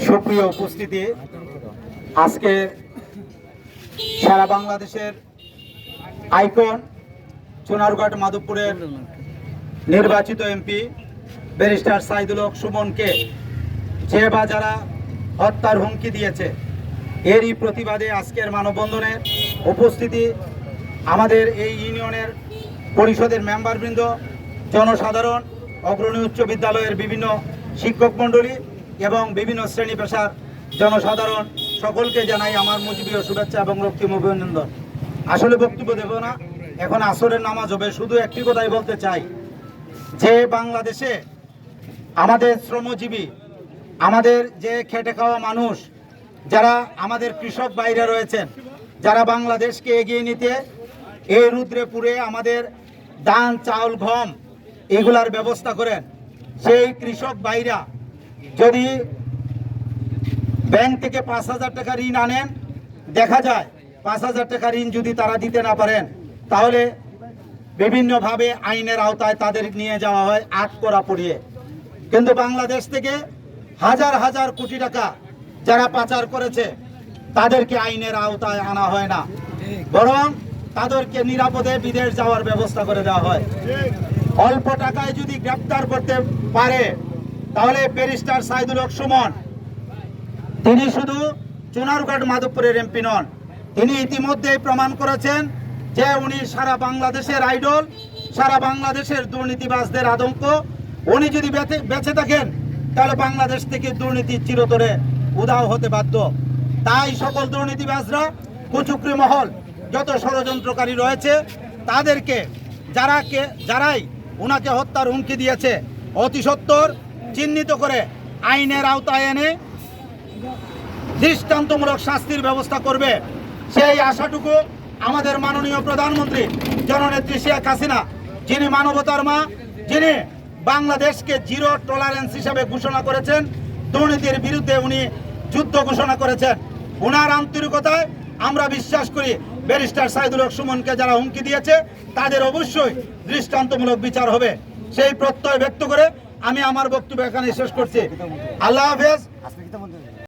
সুপ্রিয় উপস্থিতি, আজকে সারা বাংলাদেশের আইকন চুনারুঘাট মাধবপুরের নির্বাচিত এমপি ব্যারিস্টার সাইদুল হক সুমনকে যে বা যারা হত্যার হুমকি দিয়েছে, এরই প্রতিবাদে আজকের মানববন্ধনে উপস্থিতি আমাদের এই ইউনিয়নের পরিষদের মেম্বারবৃন্দ, জনসাধারণ, অগ্রণী উচ্চ বিদ্যালয়ের বিভিন্ন শিক্ষক মণ্ডলী এবং বিভিন্ন শ্রেণী পেশার জনসাধারণ সকলকে জানাই আমার মুজিবীয় শুভেচ্ছা এবং রক্তিম অভিনন্দন। আসলে বক্তব্য দেব না, এখন আসরের নামাজ হবে। শুধু একটি কথাই বলতে চাই যে বাংলাদেশে আমাদের শ্রমজীবী, আমাদের যে খেটে খাওয়া মানুষ, যারা আমাদের কৃষক ভাইরা রয়েছেন, যারা বাংলাদেশকে এগিয়ে নিতে এই রুদ্রে পুড়ে আমাদের ধান, চাউল, গম এগুলার ব্যবস্থা করেন, সেই কৃষক ভাইরা যদি ব্যাংক থেকে 5,000 টাকা ঋণ আনেন, দেখা যায় 5,000 টাকা ঋণ যদি তারা দিতে না পারেন, তাহলে বিভিন্নভাবে আইনের আওতায় তাদের নিয়ে যাওয়া হয় আটকরা পড়িয়ে। কিন্তু বাংলাদেশ থেকে হাজার হাজার কোটি টাকা যারা পাচার করেছে তাদেরকে আইনের আওতায় আনা হয় না, বরং তাদেরকে নিরাপদে বিদেশ যাওয়ার ব্যবস্থা করে দেওয়া হয়। অল্প টাকায় যদি গ্রেপ্তার করতে পারে, তাহলে ব্যারিস্টার সাইদুল হক সুমন তিনি শুধু চুনারুঘাট মাধবপুরের এমপি নন, তিনি ইতিমধ্যেই প্রমাণ করেছেন যে উনি সারা বাংলাদেশের আইডল, সারা বাংলাদেশের দুর্নীতিবাজদের আতঙ্ক। উনি যদি বেঁচে থাকেন, তাহলে বাংলাদেশ থেকে দুর্নীতি চিরতরে উধাও হতে বাধ্য। তাই সকল দুর্নীতিবাজরা, কুচক্রী মহল, যত ষড়যন্ত্রকারী রয়েছে, তাদেরকে যারাই ওনাকে হত্যার হুমকি দিয়েছে অতি সত্বর চিহ্নিত করে আইনের আওতায় এনে দৃষ্টান্তমূলক শাস্তির ব্যবস্থা করবে, সেই আশাটুকু আমাদের মাননীয় প্রধানমন্ত্রী জননেত্রী শেখ হাসিনা, যিনি মানবতার মা, যিনি বাংলাদেশকে জিরো টলারেন্স হিসাবে ঘোষণা করেছেন, দুর্নীতির বিরুদ্ধে উনি যুদ্ধ ঘোষণা করেছেন, ওনার আন্তরিকতায় আমরা বিশ্বাস করি ব্যারিস্টার সাইদুল হক সুমনকে যারা হুমকি দিয়েছে তাদের অবশ্যই দৃষ্টান্তমূলক বিচার হবে। সেই প্রত্যয় ব্যক্ত করে আমি আমার বক্তব্য এখানে শেষ করছি। আল্লাহ হাফেজ।